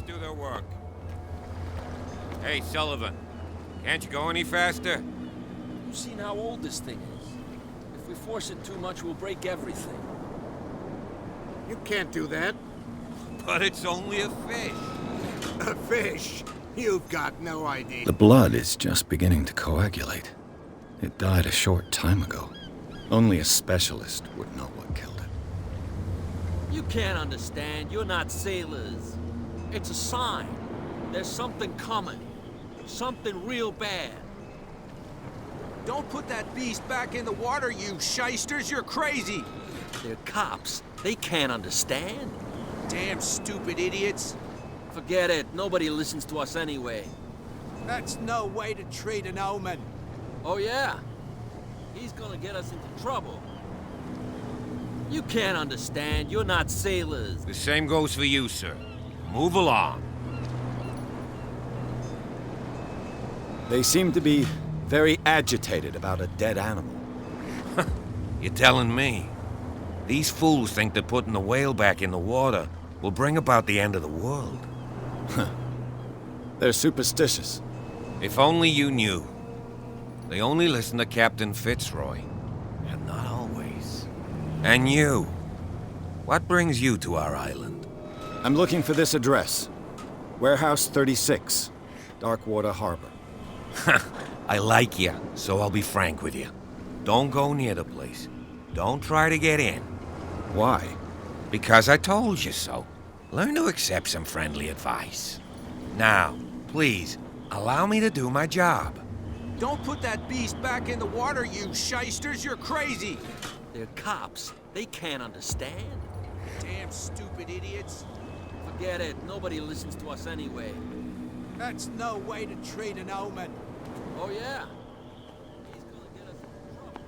do their work. Hey, Sullivan. Can't you go any faster? You've seen how old this thing is. If we force it too much, we'll break everything. You can't do that. But it's only a fish. A fish? You've got no idea. The blood is just beginning to coagulate. It died a short time ago. Only a specialist would know what killed it. You can't understand. You're not sailors. It's a sign. There's something coming. Something real bad. Don't put that beast back in the water, you shysters! You're crazy! They're cops. They can't understand. Damn stupid idiots! Forget it. Nobody listens to us anyway. That's no way to treat an omen. Oh, yeah? He's gonna get us into trouble. You can't understand. You're not sailors. The same goes for you, sir. Move along. They seem to be very agitated about a dead animal. You're telling me? These fools think that putting the whale back in the water will bring about the end of the world. They're superstitious. If only you knew. They only listen to Captain Fitzroy. And not always. And you. What brings you to our island? I'm looking for this address. Warehouse 36, Darkwater Harbor. I like you, so I'll be frank with you. Don't go near the place. Don't try to get in. Why? Because I told you so. Learn to accept some friendly advice. Now, please, allow me to do my job. Don't put that beast back in the water, you shysters! You're crazy! They're cops. They can't understand. Damn stupid idiots! Forget it. Nobody listens to us anyway. That's no way to treat an omen. Oh, yeah? He's gonna get us into trouble.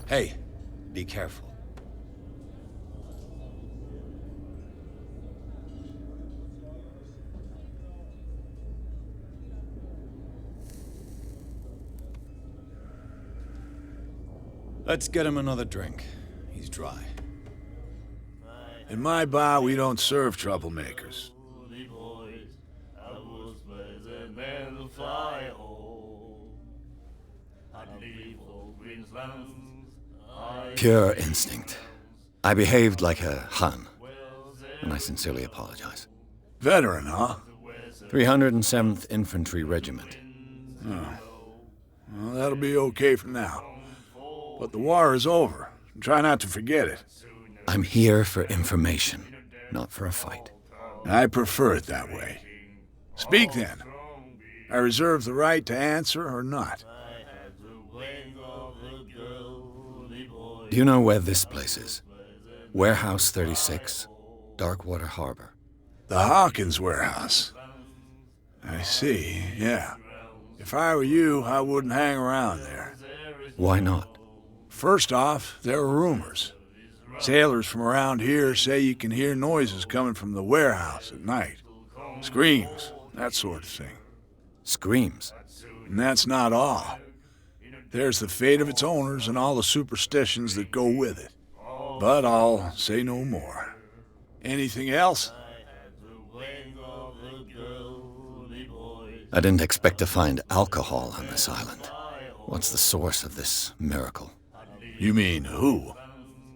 Hey, be careful. Let's get him another drink. He's dry. In my bar, we don't serve troublemakers. Pure instinct. I behaved like a Hun, and I sincerely apologize. Veteran, huh? 307th Infantry Regiment. Oh. Well, that'll be okay for now. But the war is over. Try not to forget it. I'm here for information, not for a fight. I prefer it that way. Speak then. I reserve the right to answer or not. Do you know where this place is? Warehouse 36, Darkwater Harbor. The Hawkins warehouse. I see, yeah. If I were you, I wouldn't hang around there. Why not? First off, there are rumors. Sailors from around here say you can hear noises coming from the warehouse at night. Screams, that sort of thing. Screams? And that's not all. There's the fate of its owners and all the superstitions that go with it. But I'll say no more. Anything else? I didn't expect to find alcohol on this island. What's the source of this miracle? You mean who?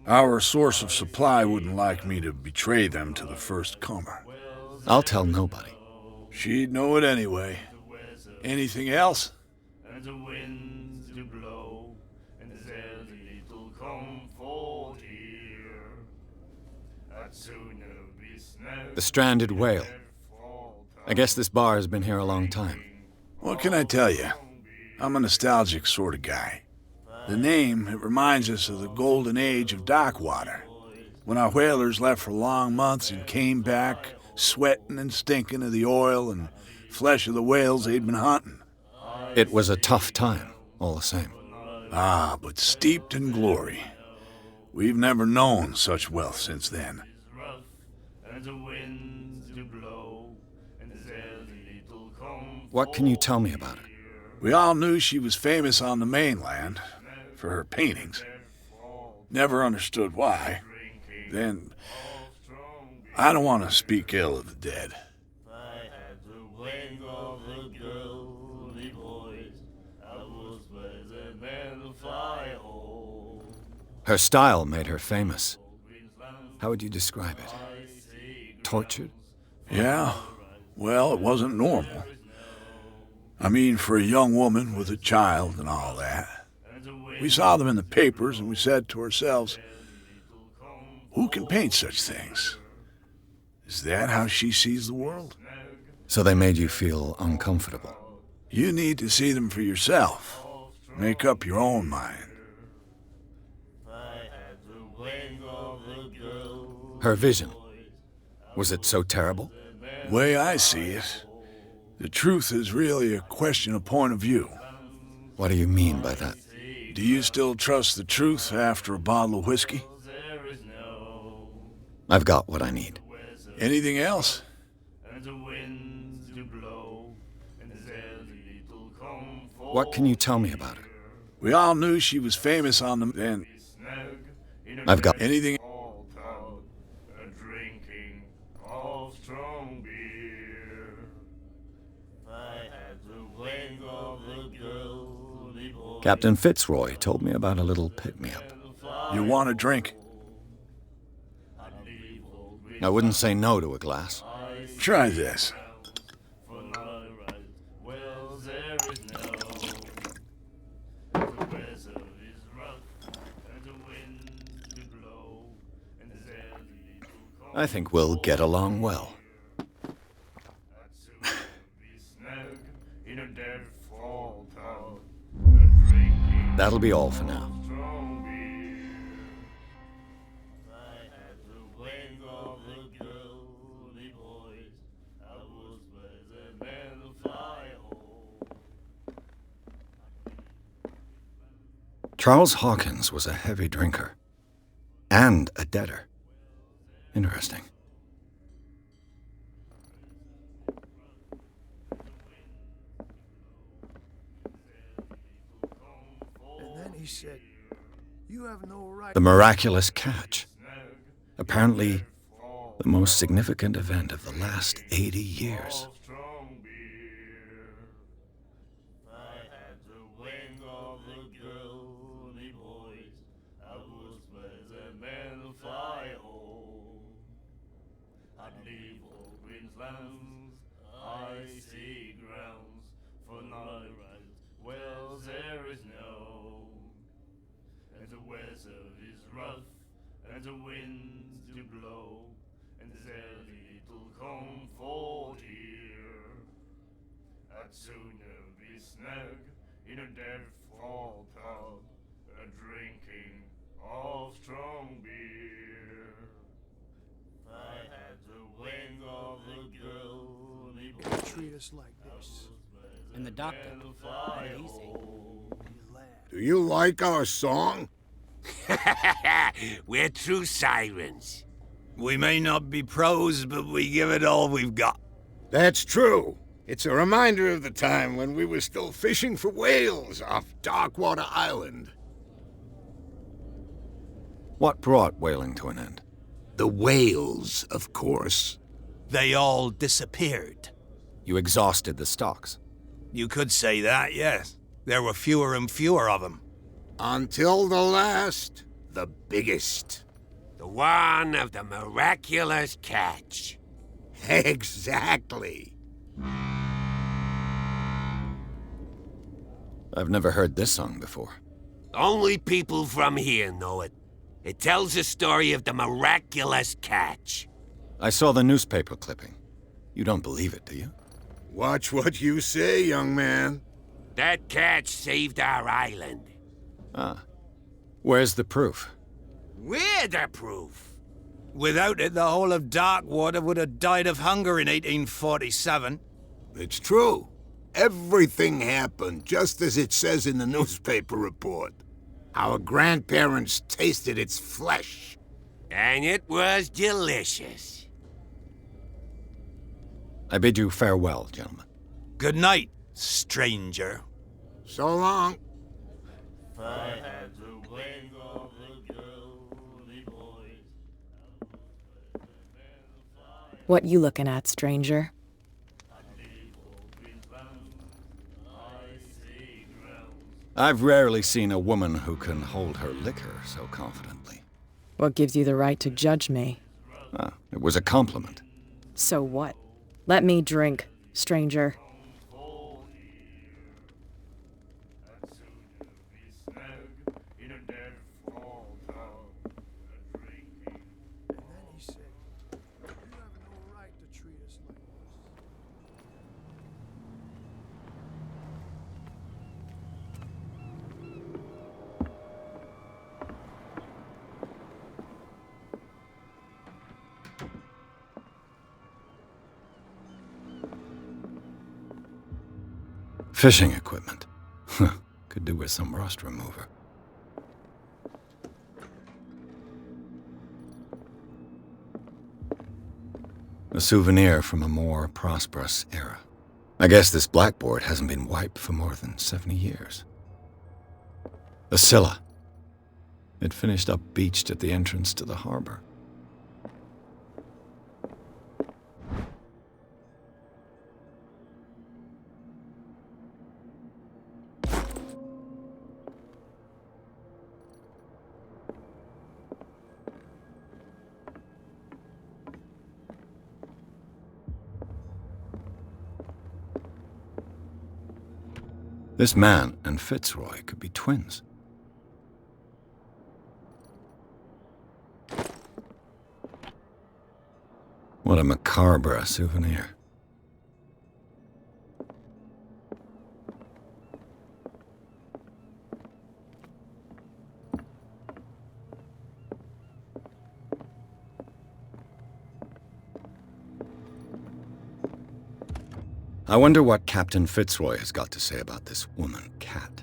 Our source of supply wouldn't like me to betray them to the first comer. I'll tell nobody. She'd know it anyway. Anything else? The stranded whale. I guess this bar has been here a long time. What can I tell you? I'm a nostalgic sort of guy. The name, it reminds us of the golden age of Darkwater. When our whalers left for long months and came back, sweating and stinking of the oil and flesh of the whales they'd been hunting. It was a tough time, all the same. Ah, but steeped in glory. We've never known such wealth since then. What can you tell me about it? We all knew she was famous on the mainland for her paintings. Never understood why. Then, I don't want to speak ill of the dead. Her style made her famous. How would you describe it? Tortured? Yeah, well, it wasn't normal. I mean, for a young woman with a child and all that. We saw them in the papers and we said to ourselves, who can paint such things? Is that how she sees the world? So they made you feel uncomfortable. You need to see them for yourself. Make up your own mind. Her vision, was it so terrible? Way I see it, the truth is really a question of point of view. What do you mean by that? Do you still trust the truth after a bottle of whiskey? I've got what I need. Anything else? What can you tell me about her? We all knew she was famous on the... Then, I've got... anything... Captain Fitzroy told me about a little pick-me-up. You want a drink? I wouldn't say no to a glass. Try this. I think we'll get along well. That'll be all for now. Charles Hawkins was a heavy drinker and a debtor. Interesting. And then he said, "You have no right." The miraculous catch. Apparently, the most significant event of the last 80 years. And the winds do blow, and there's little comfort here. I'd sooner be snug in a dead-fall pub, drinking of strong beer. I had the wing of the girl, Don't treat us like this. And the doctor, what did he say? He laughed. Do you like our song? We're true sirens. We may not be pros, but we give it all we've got. That's true. It's a reminder of the time when we were still fishing for whales off Darkwater Island. What brought whaling to an end? The whales, of course. They all disappeared. You exhausted the stocks. You could say that, yes. There were fewer and fewer of them. Until the last, the biggest. The one of the miraculous catch. Exactly. I've never heard this song before. Only people from here know it. It tells the story of the miraculous catch. I saw the newspaper clipping. You don't believe it, do you? Watch what you say, young man. That catch saved our island. Ah. Where's the proof? We're the proof. Without it, the whole of Darkwater would have died of hunger in 1847. It's true. Everything happened just as it says in the newspaper report. Our grandparents tasted its flesh. And it was delicious. I bid you farewell, gentlemen. Good night, stranger. So long. I had to wake up the girly boys. What you looking at, stranger? I've rarely seen a woman who can hold her liquor so confidently. What gives you the right to judge me? Ah, it was a compliment. So what? Let me drink, stranger. Fishing equipment. Could do with some rust remover. A souvenir from a more prosperous era. I guess this blackboard hasn't been wiped for more than 70 years. A Scylla. It finished up beached at the entrance to the harbor. This man and Fitzroy could be twins. What a macabre souvenir. I wonder what Captain Fitzroy has got to say about this woman cat.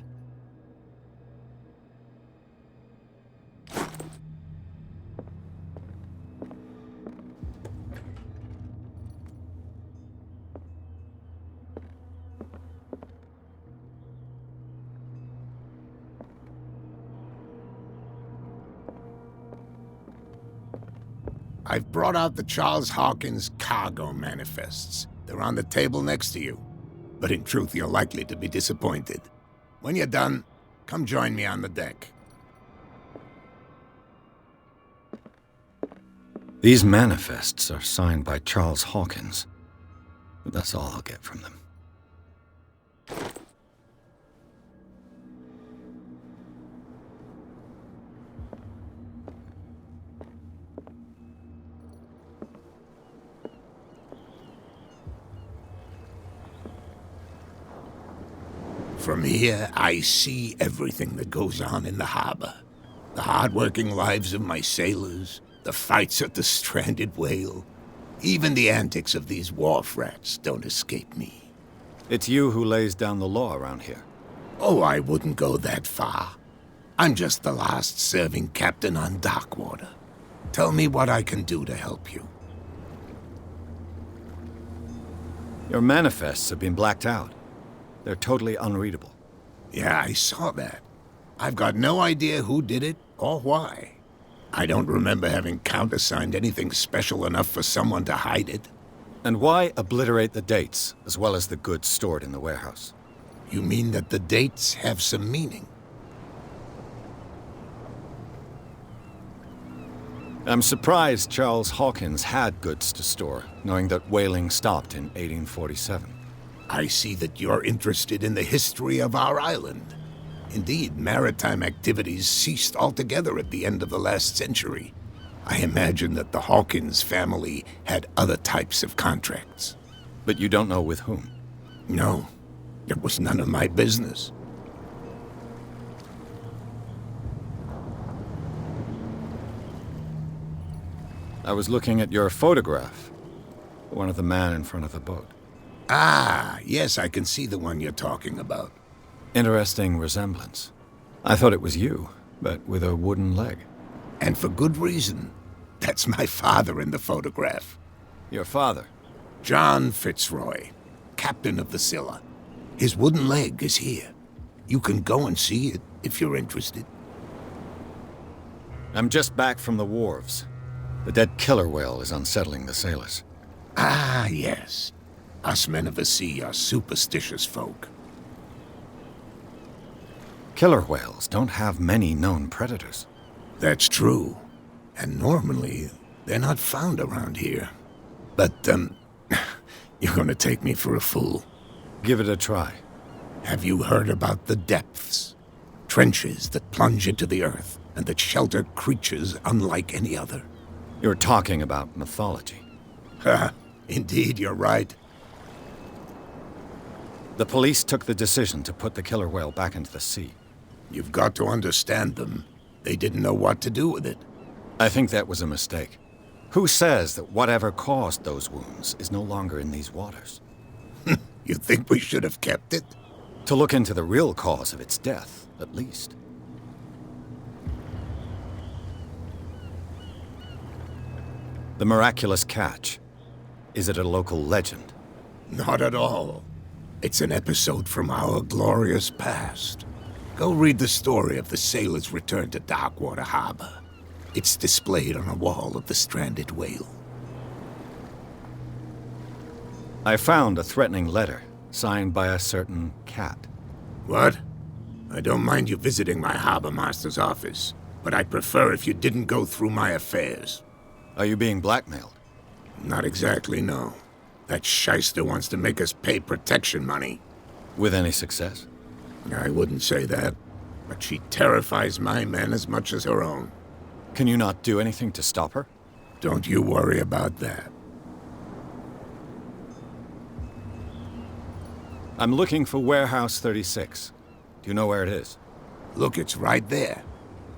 I've brought out the Charles Hawkins cargo manifests. They're on the table next to you. But in truth, you're likely to be disappointed. When you're done, come join me on the deck. These manifests are signed by Charles Hawkins, but that's all I'll get from them. From here, I see everything that goes on in the harbor. The hard-working lives of my sailors, the fights at the stranded whale. Even the antics of these wharf rats don't escape me. It's you who lays down the law around here. Oh, I wouldn't go that far. I'm just the last serving captain on Darkwater. Tell me what I can do to help you. Your manifests have been blacked out. They're totally unreadable. Yeah, I saw that. I've got no idea who did it or why. I don't remember having countersigned anything special enough for someone to hide it. And why obliterate the dates, as well as the goods stored in the warehouse? You mean that the dates have some meaning? I'm surprised Charles Hawkins had goods to store, knowing that whaling stopped in 1847. I see that you're interested in the history of our island. Indeed, maritime activities ceased altogether at the end of the last century. I imagine that the Hawkins family had other types of contracts. But you don't know with whom? No, it was none of my business. I was looking at your photograph. One of the man in front of the boat. Ah, yes, I can see the one you're talking about. Interesting resemblance. I thought it was you, but with a wooden leg. And for good reason. That's my father in the photograph. Your father? John Fitzroy, captain of the Scylla. His wooden leg is here. You can go and see it if you're interested. I'm just back from the wharves. The dead killer whale is unsettling the sailors. Ah, yes. Us men of the sea are superstitious folk. Killer whales don't have many known predators. That's true. And normally, they're not found around here. But, you're gonna take me for a fool. Give it a try. Have you heard about the depths? Trenches that plunge into the earth and that shelter creatures unlike any other. You're talking about mythology. Ha! Indeed, you're right. The police took the decision to put the killer whale back into the sea. You've got to understand them. They didn't know what to do with it. I think that was a mistake. Who says that whatever caused those wounds is no longer in these waters? You think we should have kept it? To look into the real cause of its death, at least. The miraculous catch. Is it a local legend? Not at all. It's an episode from our glorious past. Go read the story of the sailor's return to Darkwater Harbor. It's displayed on a wall of the stranded whale. I found a threatening letter, signed by a certain cat. What? I don't mind you visiting my harbor master's office, but I'd prefer if you didn't go through my affairs. Are you being blackmailed? Not exactly, no. That shyster wants to make us pay protection money. With any success? I wouldn't say that, but she terrifies my men as much as her own. Can you not do anything to stop her? Don't you worry about that. I'm looking for Warehouse 36. Do you know where it is? Look, it's right there.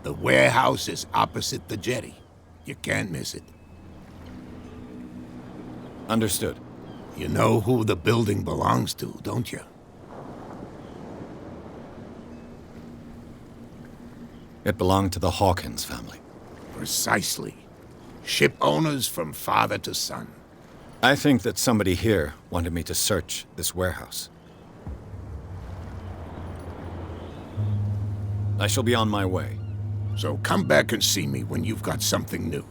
The warehouse is opposite the jetty. You can't miss it. Understood. You know who the building belongs to, don't you? It belonged to the Hawkins family. Precisely. Ship owners from father to son. I think that somebody here wanted me to search this warehouse. I shall be on my way. So come back and see me when you've got something new.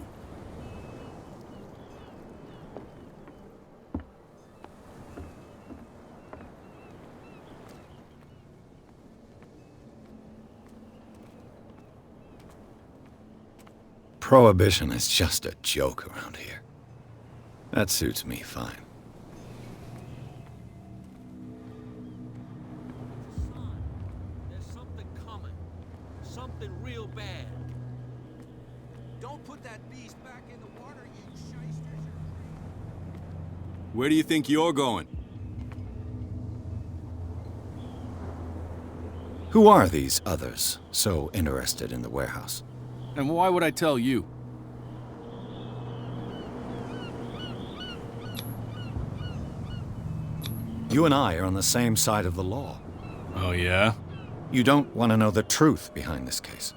Prohibition is just a joke around here. That suits me fine. There's something coming. Something real bad. Don't put that beast back in the water, you shysters. Where do you think you're going? Who are these others so interested in the warehouse? And why would I tell you? You and I are on the same side of the law. Oh, yeah? You don't want to know the truth behind this case.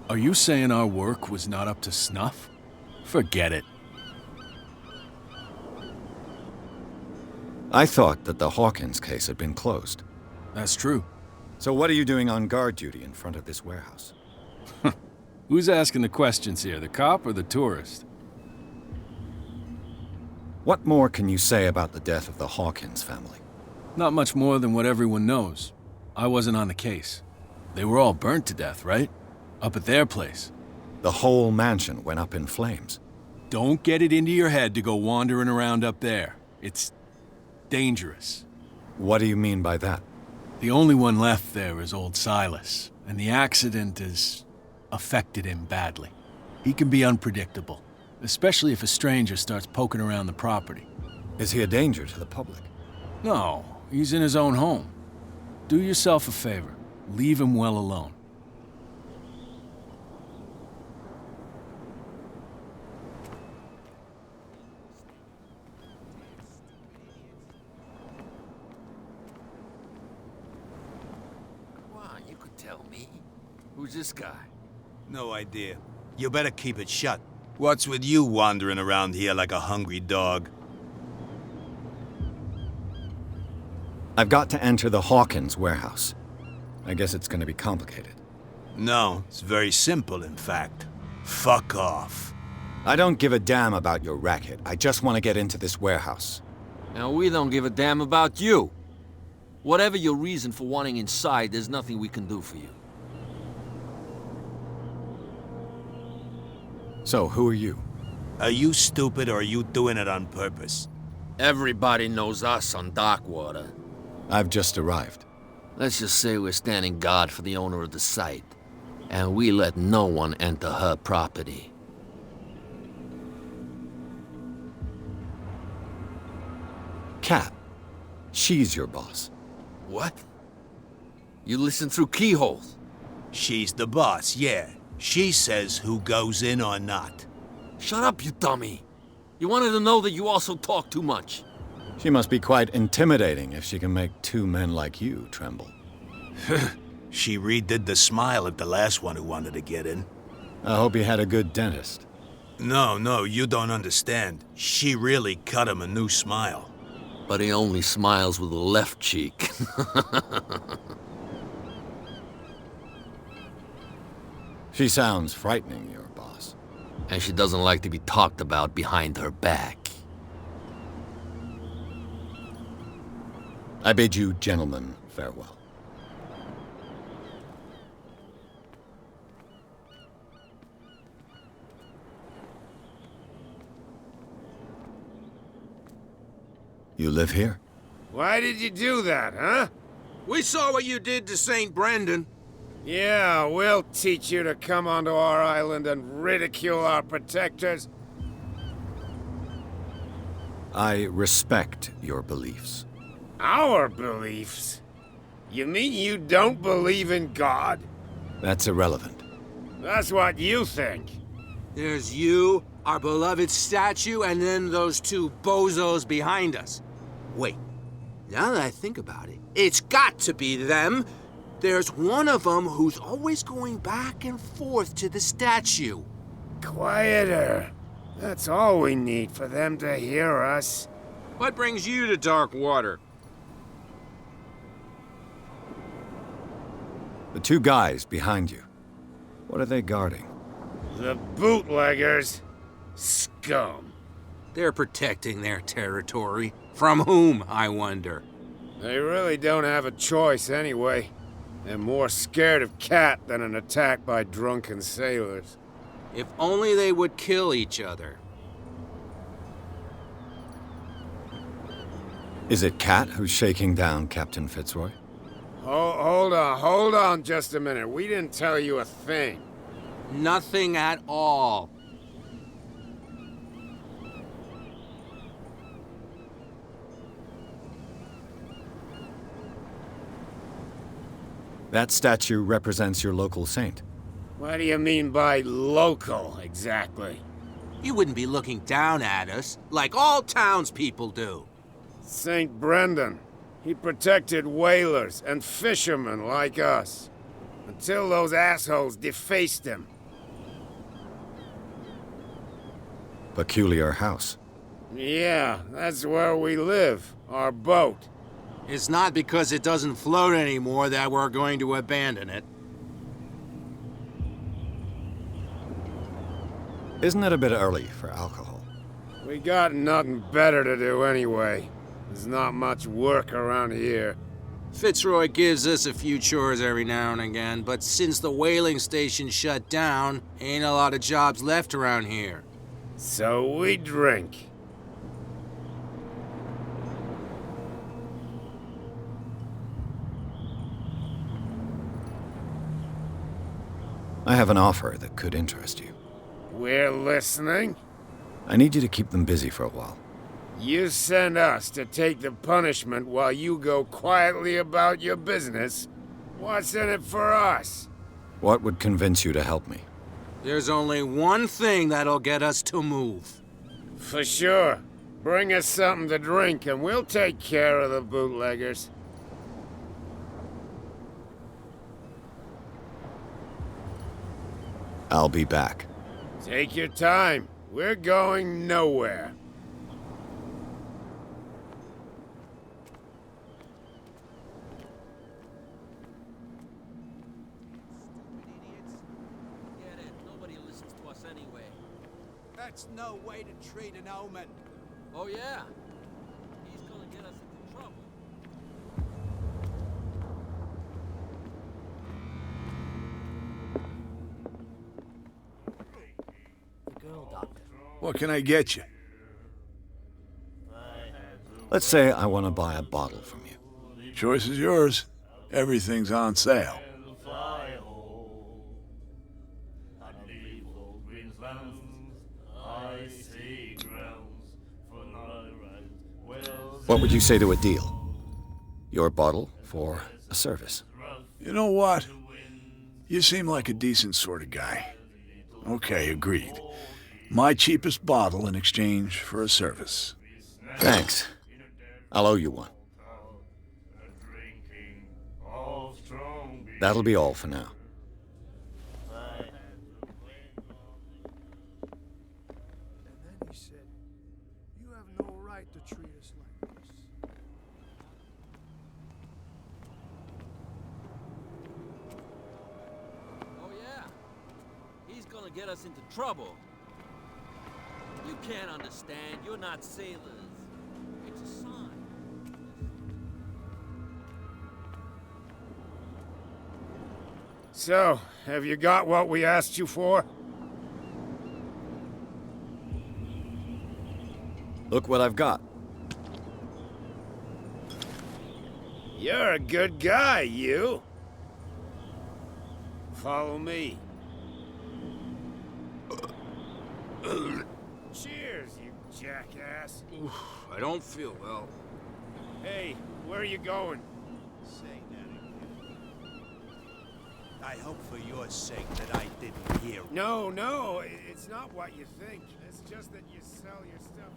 Are you saying our work was not up to snuff? Forget it. I thought that the Hawkins case had been closed. That's true. So what are you doing on guard duty in front of this warehouse? Who's asking the questions here, the cop or the tourist? What more can you say about the death of the Hawkins family? Not much more than what everyone knows. I wasn't on the case. They were all burnt to death, right? Up at their place. The whole mansion went up in flames. Don't get it into your head to go wandering around up there. It's dangerous. What do you mean by that? The only one left there is old Silas, and the accident has affected him badly. He can be unpredictable, especially if a stranger starts poking around the property. Is he a danger to the public? No, he's in his own home. Do yourself a favor. Leave him well alone. tell me. Who's this guy? No idea. You better keep it shut. What's with you wandering around here like a hungry dog? I've got to enter the Hawkins warehouse. I guess it's gonna be complicated. No, it's very simple, in fact. Fuck off. I don't give a damn about your racket. I just want to get into this warehouse. Now, we don't give a damn about you. Whatever your reason for wanting inside, there's nothing we can do for you. So, who are you? Are you stupid or are you doing it on purpose? Everybody knows us on Darkwater. I've just arrived. Let's just say we're standing guard for the owner of the site. And we let no one enter her property. Kat. She's your boss. What? You listen through keyholes? She's the boss, yeah. She says who goes in or not. Shut up, you dummy. You wanted to know that you also talk too much. She must be quite intimidating if she can make two men like you tremble. She redid the smile at the last one who wanted to get in. I hope you had a good dentist. No, you don't understand. She really cut him a new smile. But he only smiles with the left cheek. She sounds frightening, your boss. And she doesn't like to be talked about behind her back. I bid you gentlemen farewell. You live here? Why did you do that, huh? We saw what you did to St. Brendan. Yeah, we'll teach you to come onto our island and ridicule our protectors. I respect your beliefs. Our beliefs? You mean you don't believe in God? That's irrelevant. That's what you think. There's you, our beloved statue, and then those two bozos behind us. Wait, now that I think about it, it's got to be them. There's one of them who's always going back and forth to the statue. Quieter. That's all we need for them to hear us. What brings you to Darkwater? The two guys behind you. What are they guarding? The bootleggers. Scum. They're protecting their territory. From whom, I wonder? They really don't have a choice anyway. They're more scared of Cat than an attack by drunken sailors. If only they would kill each other. Is it Kat who's shaking down Captain Fitzroy? Hold on just a minute. We didn't tell you a thing. Nothing at all. That statue represents your local saint. What do you mean by local, exactly? You wouldn't be looking down at us, like all townspeople do. St. Brendan. He protected whalers and fishermen like us. Until those assholes defaced him. Peculiar house. Yeah, that's where we live. Our boat. It's not because it doesn't float anymore that we're going to abandon it. Isn't it a bit early for alcohol? We got nothing better to do anyway. There's not much work around here. Fitzroy gives us a few chores every now and again, but since the whaling station shut down, ain't a lot of jobs left around here. So we drink. I have an offer that could interest you. We're listening. I need you to keep them busy for a while. You send us to take the punishment while you go quietly about your business. What's in it for us? What would convince you to help me? There's only one thing that'll get us to move. For sure. Bring us something to drink and we'll take care of the bootleggers. I'll be back. Take your time. We're going nowhere. Get it. Nobody listens to us anyway. That's no way to treat an omen. Oh, yeah? He's gonna get us into trouble. The girl, Doctor. What can I get you? Let's say I want to buy a bottle from you. Choice is yours. Everything's on sale. What would you say to a deal? Your bottle for a service. You know what? You seem like a decent sort of guy. Okay, agreed. My cheapest bottle in exchange for a service. Thanks. I'll owe you one. That'll be all for now. And then he said, "You have no right to treat us like this." Oh, yeah? He's gonna get us into trouble. You can't understand. You're not sailors. It's a sign. So, have you got what we asked you for? Look what I've got. You're a good guy, you. Follow me. Cheers, you jackass. I don't feel well. Hey, where are you going? Say that again. I hope for your sake that I didn't hear. No, it's not what you think. It's just that you sell your stuff.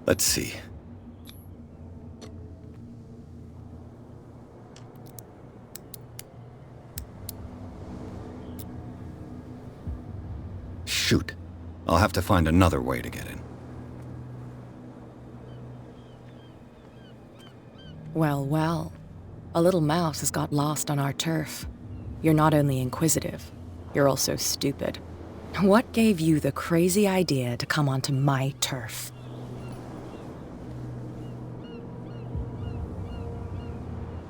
Let's see. Shoot. I'll have to find another way to get in. Well, well. A little mouse has got lost on our turf. You're not only inquisitive, you're also stupid. What gave you the crazy idea to come onto my turf?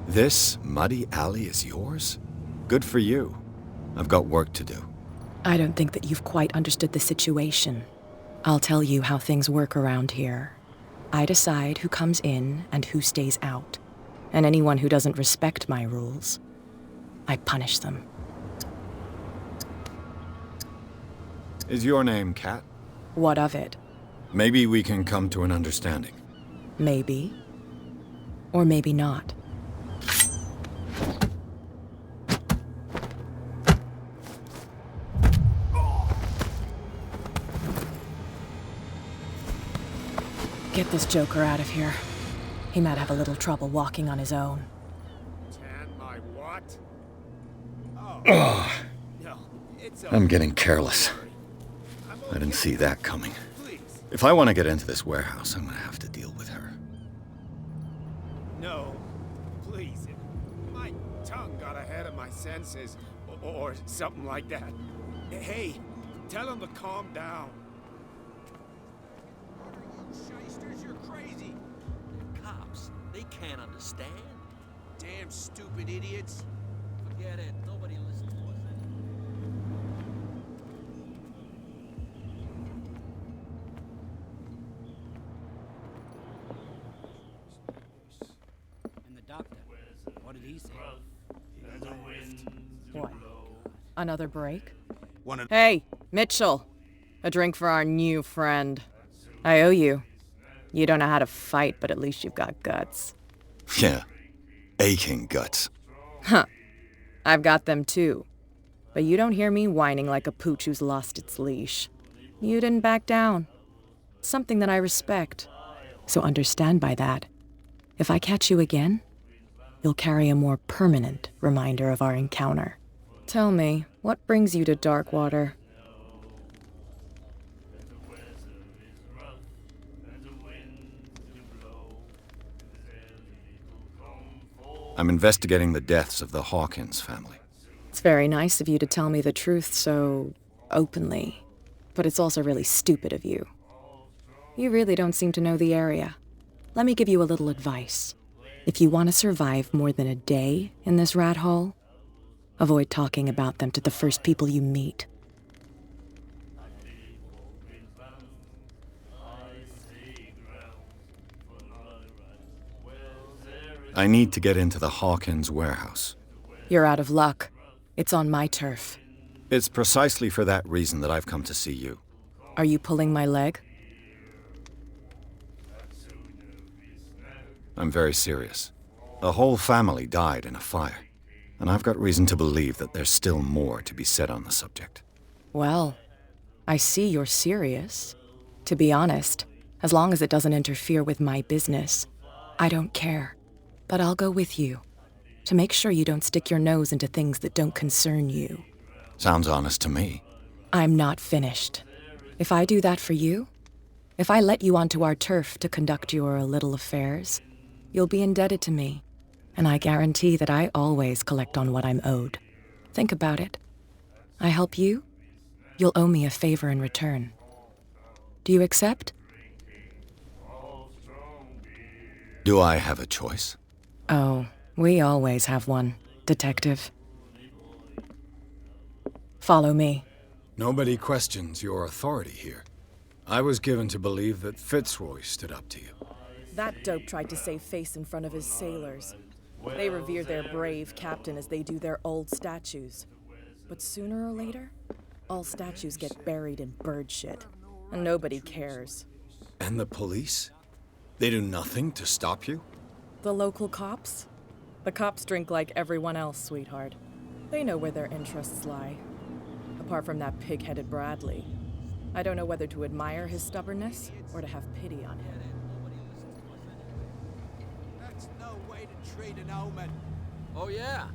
This muddy alley is yours? Good for you. I've got work to do. I don't think that you've quite understood the situation. I'll tell you how things work around here. I decide who comes in and who stays out. And anyone who doesn't respect my rules, I punish them. Is your name Kat? What of it? Maybe we can come to an understanding. Maybe. Or maybe not. Get this joker out of here. He might have a little trouble walking on his own. Tan my what? Ugh. No, it's I'm getting careless. I didn't see that coming. If I want to get into this warehouse, I'm going to have to deal with her. No, please. My tongue got ahead of my senses, or something like that. Hey, tell him to calm down. Shysters, you're crazy. They're cops. They can't understand. Damn stupid idiots. Forget it. Nobody listens to us anyway. And the doctor, what did he say? What? Another break? One of Hey, Mitchell. A drink for our new friend. I owe you. You don't know how to fight, but at least you've got guts. Yeah, aching guts. Huh. I've got them too. But you don't hear me whining like a pooch who's lost its leash. You didn't back down. Something that I respect. So understand by that, if I catch you again, you'll carry a more permanent reminder of our encounter. Tell me, what brings you to Darkwater? I'm investigating the deaths of the Hawkins family. It's very nice of you to tell me the truth so openly, but it's also really stupid of you. You really don't seem to know the area. Let me give you a little advice. If you want to survive more than a day in this rat hole, avoid talking about them to the first people you meet. I need to get into the Hawkins warehouse. You're out of luck. It's on my turf. It's precisely for that reason that I've come to see you. Are you pulling my leg? I'm very serious. A whole family died in a fire, and I've got reason to believe that there's still more to be said on the subject. Well, I see you're serious. To be honest, as long as it doesn't interfere with my business, I don't care. But I'll go with you, to make sure you don't stick your nose into things that don't concern you. Sounds honest to me. I'm not finished. If I do that for you, if I let you onto our turf to conduct your little affairs, you'll be indebted to me, and I guarantee that I always collect on what I'm owed. Think about it. I help you, you'll owe me a favor in return. Do you accept? Do I have a choice? Oh, we always have one, Detective. Follow me. Nobody questions your authority here. I was given to believe that Fitzroy stood up to you. That dope tried to save face in front of his sailors. They revere their brave captain as they do their old statues. But sooner or later, all statues get buried in bird shit, and nobody cares. And the police? They do nothing to stop you? The local cops? The cops drink like everyone else, sweetheart. They know where their interests lie. Apart from that pig-headed Bradley, I don't know whether to admire his stubbornness or to have pity on him. That's no way to treat an omen. Oh yeah?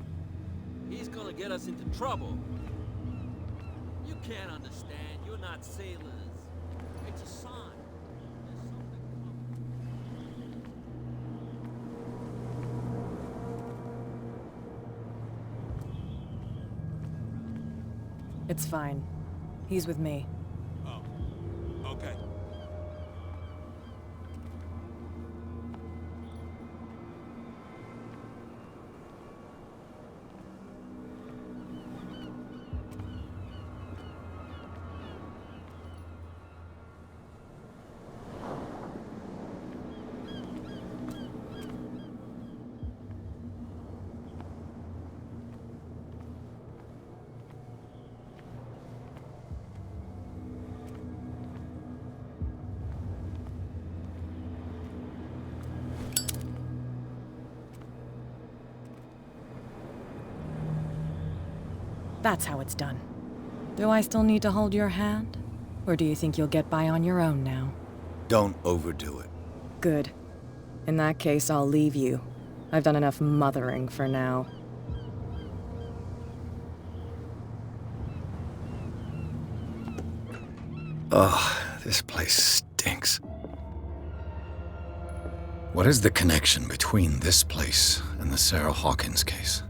He's gonna get us into trouble. You can't understand. You're not sailors. It's a sign. It's fine. He's with me. Oh, okay. That's how it's done. Do I still need to hold your hand? Or do you think you'll get by on your own now? Don't overdo it. Good. In that case, I'll leave you. I've done enough mothering for now. Ugh, this place stinks. What is the connection between this place and the Sarah Hawkins case?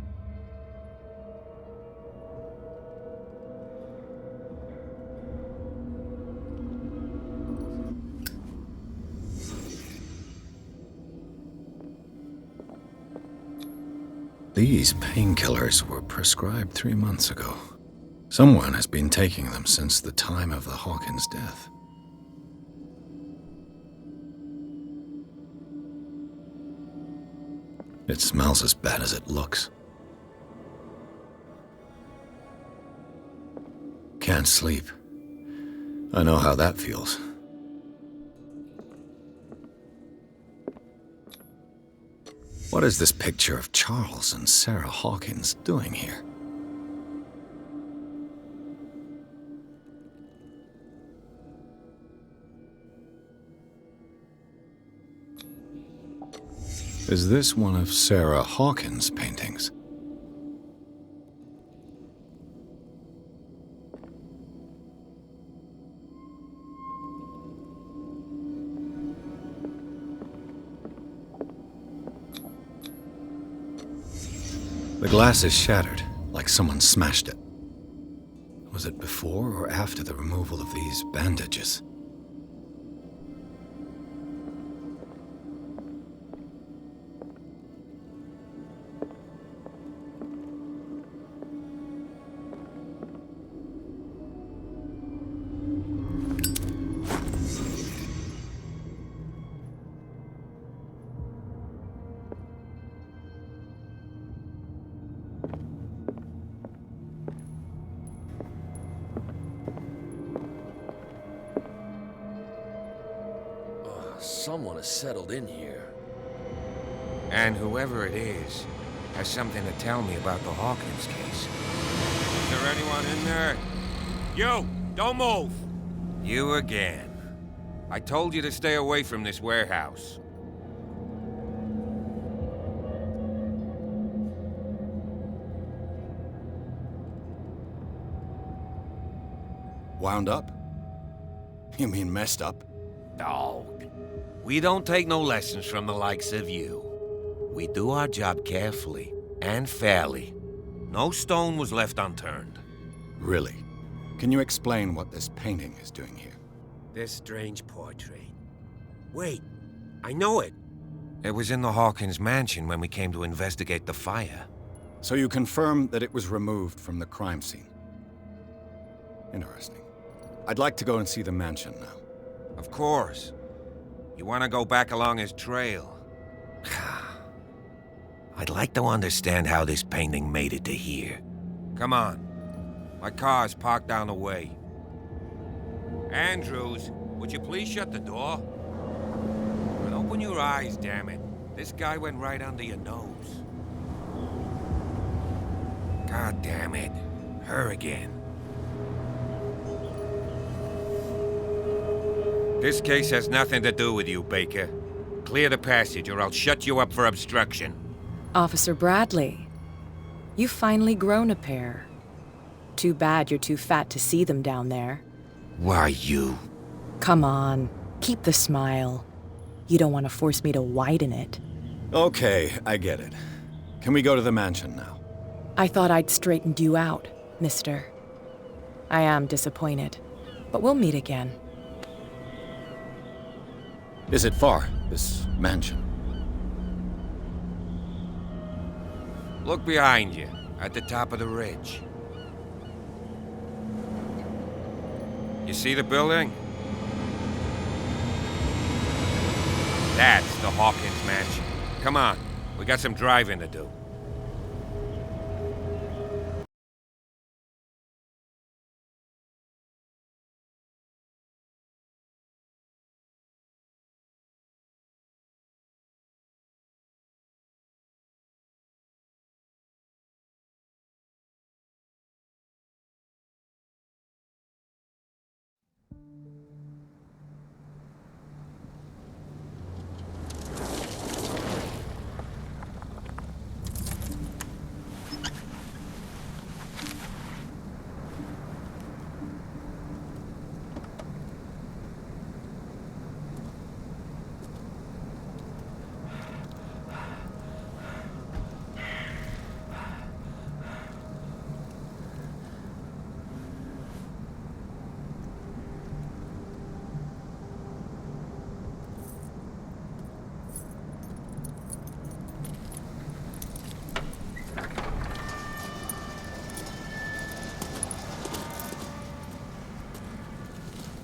These painkillers were prescribed 3 months ago. Someone has been taking them since the time of the Hawkins' death. It smells as bad as it looks. Can't sleep. I know how that feels. What is this picture of Charles and Sarah Hawkins doing here? Is this one of Sarah Hawkins' paintings? The glass is shattered, like someone smashed it. Was it before or after the removal of these bandages? Someone has settled in here. And whoever it is has something to tell me about the Hawkins case. Is there anyone in there? You! Don't move! You again. I told you to stay away from this warehouse. Wound up? You mean messed up? Dog. We don't take no lessons from the likes of you. We do our job carefully and fairly. No stone was left unturned. Really? Can you explain what this painting is doing here? This strange portrait. Wait, I know it. It was in the Hawkins mansion when we came to investigate the fire. So you confirm that it was removed from the crime scene? Interesting. I'd like to go and see the mansion now. Of course. You want to go back along his trail? I'd like to understand how this painting made it to here. Come on. My car's parked down the way. Andrews, would you please shut the door? And open your eyes, damn it. This guy went right under your nose. God damn it. Her again. This case has nothing to do with you, Baker. Clear the passage or I'll shut you up for obstruction. Officer Bradley, you've finally grown a pair. Too bad you're too fat to see them down there. Why, you? Come on, keep the smile. You don't want to force me to widen it. Okay, I get it. Can we go to the mansion now? I thought I'd straightened you out, mister. I am disappointed, but we'll meet again. Is it far, this mansion? Look behind you, at the top of the ridge. You see the building? That's the Hawkins mansion. Come on, we got some driving to do.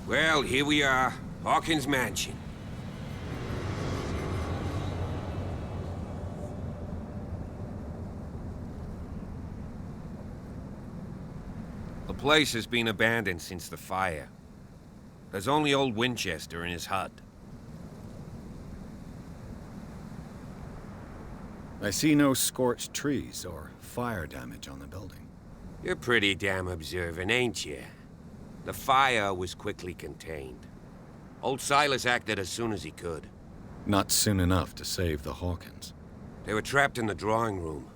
Well, here we are, Hawkins Mansion. The place has been abandoned since the fire. There's only old Winchester in his hut. I see no scorched trees or fire damage on the building. You're pretty damn observant, ain't you? The fire was quickly contained. Old Silas acted as soon as he could. Not soon enough to save the Hawkins. They were trapped in the drawing room.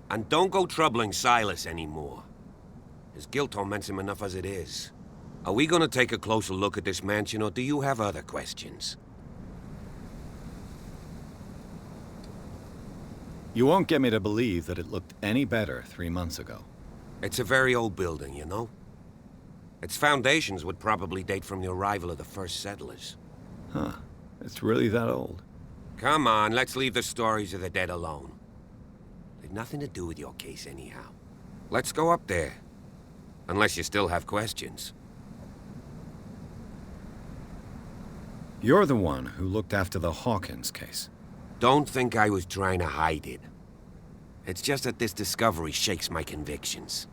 And don't go troubling Silas anymore. His guilt torments him enough as it is. Are we gonna take a closer look at this mansion, or do you have other questions? You won't get me to believe that it looked any better 3 months ago. It's a very old building, you know? Its foundations would probably date from the arrival of the first settlers. Huh. It's really that old. Come on, let's leave the stories of the dead alone. They've nothing to do with your case anyhow. Let's go up there. Unless you still have questions. You're the one who looked after the Hawkins case. Don't think I was trying to hide it. It's just that this discovery shakes my convictions.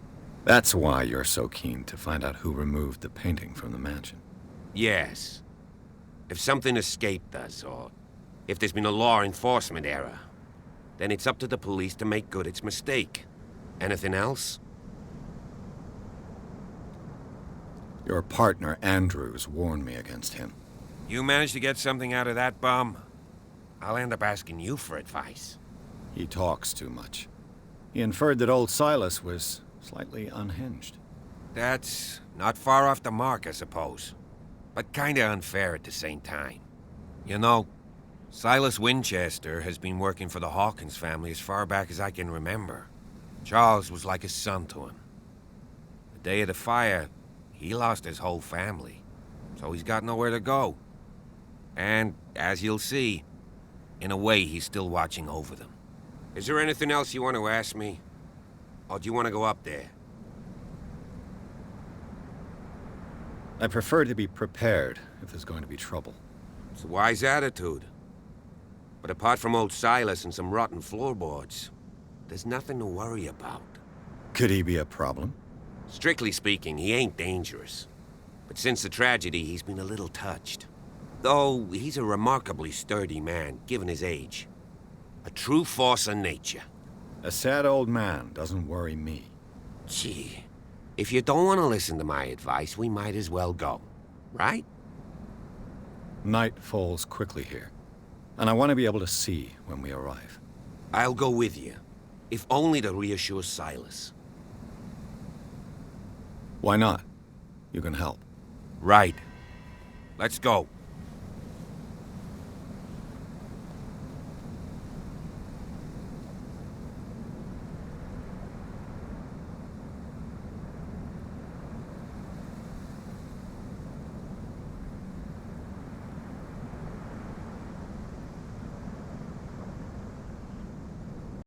That's why you're so keen to find out who removed the painting from the mansion. Yes. If something escaped us, or if there's been a law enforcement error, then it's up to the police to make good its mistake. Anything else? Your partner, Andrews, warned me against him. You managed to get something out of that bum? I'll end up asking you for advice. He talks too much. He inferred that old Silas was slightly unhinged. That's not far off the mark, I suppose. But kinda unfair at the same time. You know, Silas Winchester has been working for the Hawkins family as far back as I can remember. Charles was like a son to him. The day of the fire, he lost his whole family, so he's got nowhere to go. And, as you'll see, in a way, he's still watching over them. Is there anything else you want to ask me? Or do you want to go up there? I prefer to be prepared if there's going to be trouble. It's a wise attitude. But apart from old Silas and some rotten floorboards, there's nothing to worry about. Could he be a problem? Strictly speaking, he ain't dangerous. But since the tragedy, he's been a little touched. Though he's a remarkably sturdy man, given his age. A true force of nature. A sad old man doesn't worry me. Gee, if you don't want to listen to my advice, we might as well go. Right? Night falls quickly here, and I want to be able to see when we arrive. I'll go with you, if only to reassure Silas. Why not? You can help. Right. Let's go.